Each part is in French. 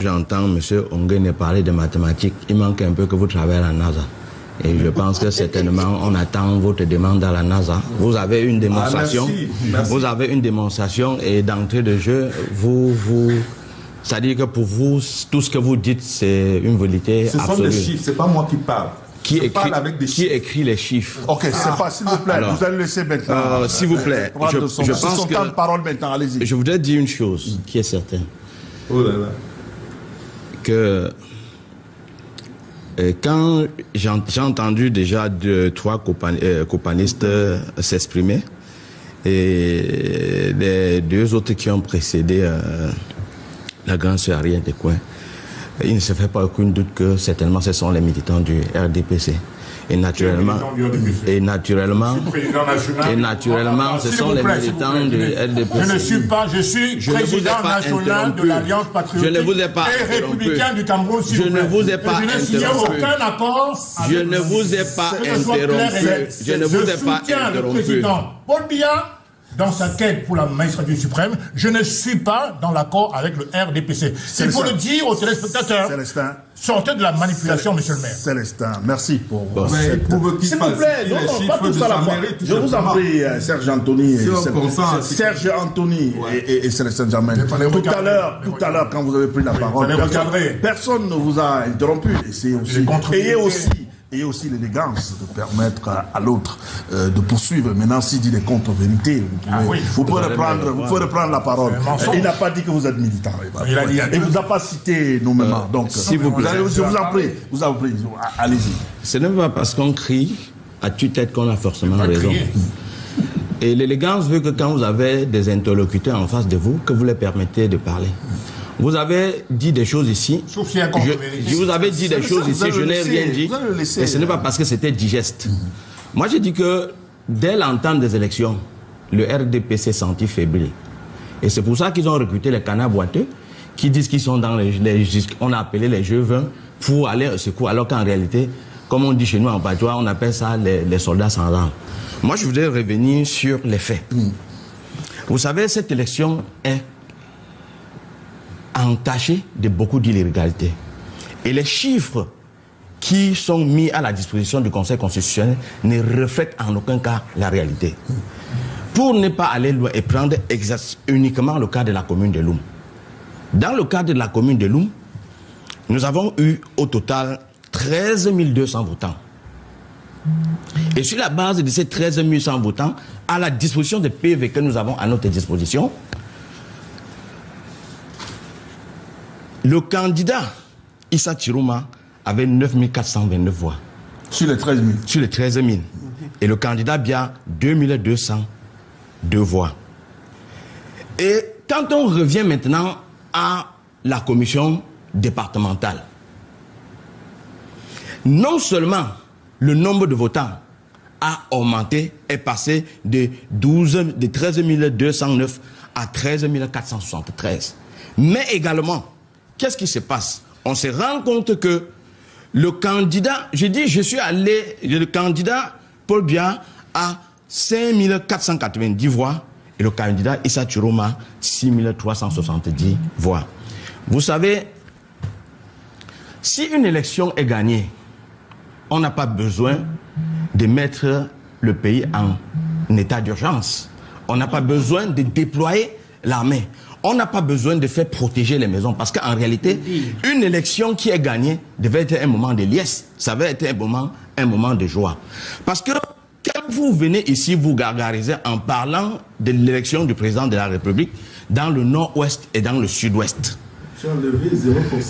J'entends M. Ongene parler de mathématiques. Il manque un peu que vous travaillez à la NASA. Et je pense que certainement, on attend votre demande à la NASA. Vous avez une démonstration. Merci. Vous avez une démonstration et d'entrée de jeu, c'est-à-dire que pour vous, tout ce que vous dites, c'est une vérité absolue. Ce sont des chiffres, c'est pas moi qui parle. Qui écrit les chiffres? Ok, c'est pas, s'il vous plaît, alors, vous allez laisser maintenant. S'il vous plaît, je pense que... temps de parole maintenant, allez-y. Je voudrais dire une chose qui est certaine. Oh là là. Que quand j'ai entendu déjà trois copanistes s'exprimer et les deux autres qui ont précédé la grande sœur Ariel Decoing, il ne se fait pas aucun doute que certainement ce sont les militants du RDPC. Et naturellement, ce sont les militants du RDPC. Je ne suis pas, je suis président national de l'Alliance patriotique et républicain du Cameroun. Je ne vous ai pas interrompu. Je n'ai signé aucun accord. Je ne vous ai pas interrompu. Je ne vous ai pas interrompu. Le président Paul Biya dans sa quête pour la magistrature suprême, je ne suis pas dans l'accord avec le RDPC. Il faut le dire aux téléspectateurs. Célestin. Sortez de la manipulation, monsieur le maire. Célestin, merci pour... S'il vous plaît, non, pas tout ça à la fois. Je vous en prie, Serge Anthony, Serge Anthony et Célestin Germain. Tout à l'heure, quand vous avez pris la parole, personne ne vous a interrompu. Ayez aussi l'élégance de permettre à l'autre de poursuivre. Maintenant, s'il dit des contre-vérités, vous pouvez reprendre la parole. Il n'a pas dit que vous êtes militant. Il ne vous a pas cité nommément. Donc, si vous plaît. Je vous en prie, allez-y. Ce n'est pas parce qu'on crie à tue-tête qu'on a forcément raison. Et l'élégance veut que quand vous avez des interlocuteurs en face de vous, que vous les permettez de parler. Vous avez dit des choses ici. Je vous avais dit des choses ici, je n'ai rien dit. Et ce n'est pas parce que c'était digeste. Moi, j'ai dit que dès l'entente des élections, le RDP s'est senti fébrile. Et c'est pour ça qu'ils ont recruté les canards boiteux qui disent qu'ils sont dans on a appelé les jeux 20 pour aller au secours, alors qu'en réalité, comme on dit chez nous en patois, on appelle ça les soldats sans armes. Moi, je voudrais revenir sur les faits. Vous savez, cette élection est entaché de beaucoup d'illégalités. Et les chiffres qui sont mis à la disposition du Conseil constitutionnel ne reflètent en aucun cas la réalité. Pour ne pas aller loin et prendre uniquement le cas de la commune de Loum. Dans le cadre de la commune de Loum, nous avons eu au total 13 200 votants. Et sur la base de ces 13 100 votants, à la disposition des PV que nous avons à notre disposition, le candidat Issa Chirouma avait 9 429 voix. Sur les 13 000. Sur les 13 000. Et le candidat Biya, 2 202 voix. Et quand on revient maintenant à la commission départementale, non seulement le nombre de votants a augmenté, est passé de 13 209 à 13 473, mais également, qu'est-ce qui se passe? On se rend compte que le candidat, le candidat Paul Biya a 5 490 voix et le candidat Issa Chirouma 6 370 voix. Vous savez, si une élection est gagnée, on n'a pas besoin de mettre le pays en état d'urgence. On n'a pas besoin de déployer l'armée. On n'a pas besoin de faire protéger les maisons parce qu'en réalité, une élection qui est gagnée devait être un moment de liesse. Ça devait être un moment de joie. Parce que quand vous venez ici, vous gargarisez en parlant de l'élection du président de la République dans le nord-ouest et dans le sud-ouest.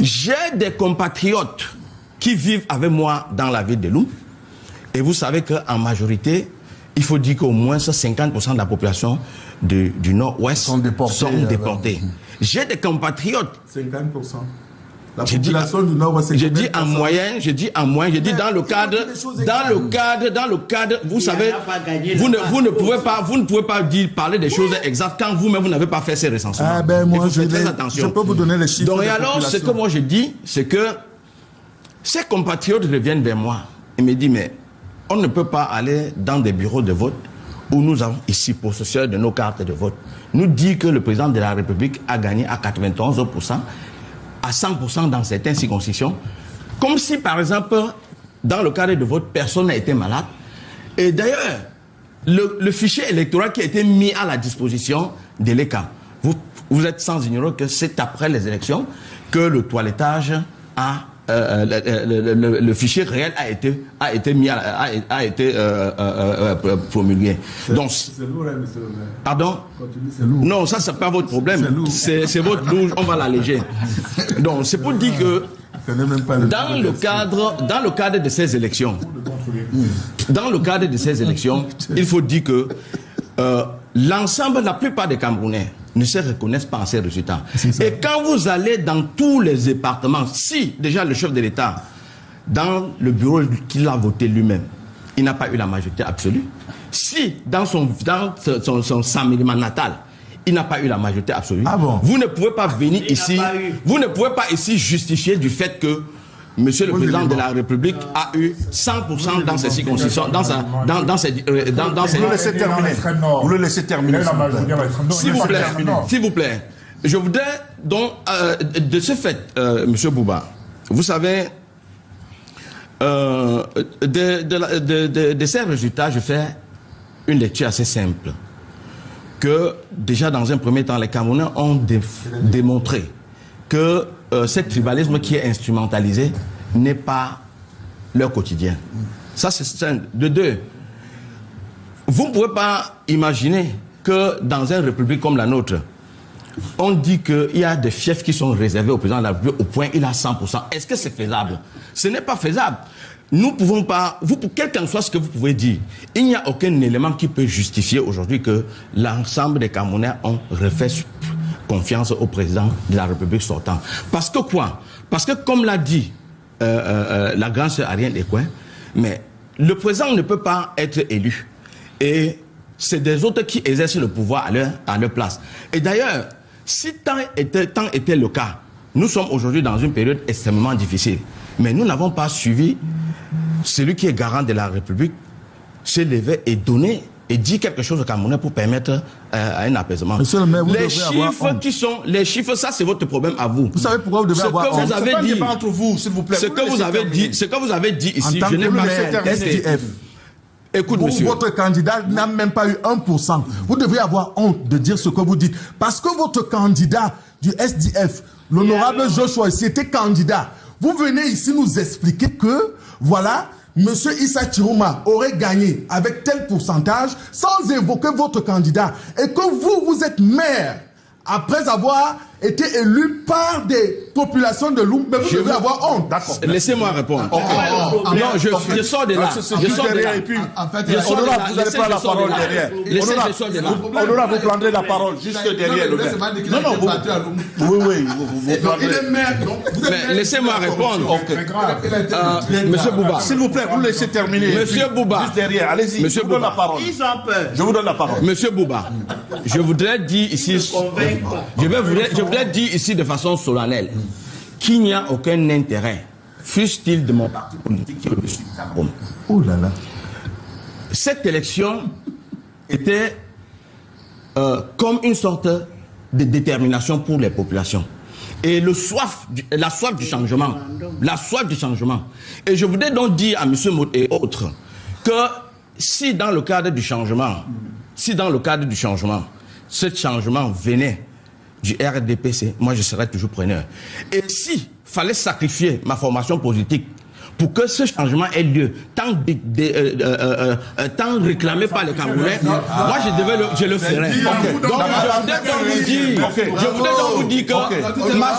J'ai des compatriotes qui vivent avec moi dans la ville de Loum. Et vous savez qu'en majorité, il faut dire qu'au moins 50% de la population du nord-ouest sont déportés. J'ai des compatriotes. 50%. La population du nord-ouest, je dis en moyenne, dans le cadre, vous savez, vous ne pouvez pas parler des choses exactes quand vous-même vous n'avez pas fait ces recensements. Ah ben moi, je peux vous donner les chiffres. Donc, et alors, ce que moi je dis, c'est que ces compatriotes reviennent vers moi et me disent, mais on ne peut pas aller dans des bureaux de vote où nous avons ici possesseurs de nos cartes de vote, nous dit que le président de la République a gagné à 91%, à 100% dans certaines circonscriptions, comme si, par exemple, dans le cadre de votre personne a été malade. Et d'ailleurs, le fichier électoral qui a été mis à la disposition de l'ECA, vous êtes sans ignorer que c'est après les élections que le toilettage le fichier réel a été promulgué. Donc, c'est lourd, hein, monsieur le maire. pardon? C'est lourd. Non, ça c'est pas votre problème. C'est votre lourd, on va l'alléger. Donc, c'est pour dire que dans le cadre de ces élections, il faut dire que l'ensemble, la plupart des Camerounais ne se reconnaissent pas en ces résultats. Et quand vous allez dans tous les départements, si déjà le chef de l'État, dans le bureau qu'il a voté lui-même, il n'a pas eu la majorité absolue, si dans son Saint-Méliman natal, il n'a pas eu la majorité absolue, vous ne pouvez pas venir ici, vous ne pouvez pas ici justifier du fait que Monsieur le Président de la République a eu 100% dans ses circonscriptions, dans ses... Vous le laissez terminer. Vous le laissez terminer. S'il vous plaît. Je voudrais donc, de ce fait, Monsieur Bouba, vous savez, de ces résultats, je fais une lecture assez simple. Que déjà dans un premier temps, les Camerounais ont démontré que ce tribalisme qui est instrumentalisé n'est pas leur quotidien. Ça, c'est un. De deux, vous ne pouvez pas imaginer que dans une république comme la nôtre, on dit qu'il y a des fiefs qui sont réservés au président de la République au point il a 100%. Est-ce que c'est faisable? Ce n'est pas faisable. Nous ne pouvun pas, quel qu'en soit ce que vous pouvez dire, il n'y a aucun élément qui peut justifier aujourd'hui que l'ensemble des Camerounais ont refait confiance au président de la République sortant. Parce que quoi? Parce que comme l'a dit la grande sœur Ariane Ekouin, mais le président ne peut pas être élu. Et c'est des autres qui exercent le pouvoir à leur place. Et d'ailleurs, si tant était le cas, nous sommes aujourd'hui dans une période extrêmement difficile. Mais nous n'avons pas suivi celui qui est garant de la République se lever et donner et dire quelque chose au Camerounais pour permettre un apaisement. Monsieur le maire, vous les chiffres, ça c'est votre problème à vous. Vous savez pourquoi vous devez avoir honte? Vous avez dit, entre vous, s'il vous plaît. Ce que vous avez dit ici, je n'ai pas SDF. Écoute, monsieur. Votre candidat n'a même pas eu 1%. Vous devez avoir honte de dire ce que vous dites. Parce que votre candidat du SDF, l'honorable Joshua, c'était candidat. Vous venez ici nous expliquer que, voilà, Monsieur Issa Chirouma aurait gagné avec tel pourcentage sans évoquer votre candidat. Et que vous êtes maire après avoir été élu par des populations de Loum, mais vous devez avoir honte. D'accord. Laissez-moi répondre. Non, je sors de là. Je sors de là. Et puis, honorable, vous allez prendre la parole derrière. Honorable, vous prendrez la parole juste derrière le maire. Non, oui, il est maire, donc. Laissez-moi répondre. Monsieur Bouba. S'il vous plaît, vous laissez terminer. Monsieur Bouba. Juste derrière, allez-y. Je vous donne la parole. Je vous donne la parole. Monsieur Bouba, je voudrais dire ici, je voudrais dire ici de façon solennelle qu'il n'y a aucun intérêt, fût-il de mon parti politique, qui le suit. Oh là là. Cette élection était comme une sorte de détermination pour les populations. Et la soif du changement. Et je voudrais donc dire à M. Maud et autres que si dans le cadre du changement, ce changement venait du RDPC, moi je serais toujours preneur. Et si fallait sacrifier ma formation politique pour que ce changement ait lieu, tant réclamé par les Camerounais, moi je le ferais. Donc je voudrais donc vous dire que ma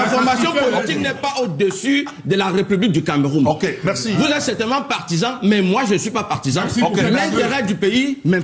formation politique n'est pas au-dessus de la République du Cameroun. Ok, merci. Vous êtes certainement partisan, mais moi je ne suis pas partisan. L'intérêt du pays, même pas.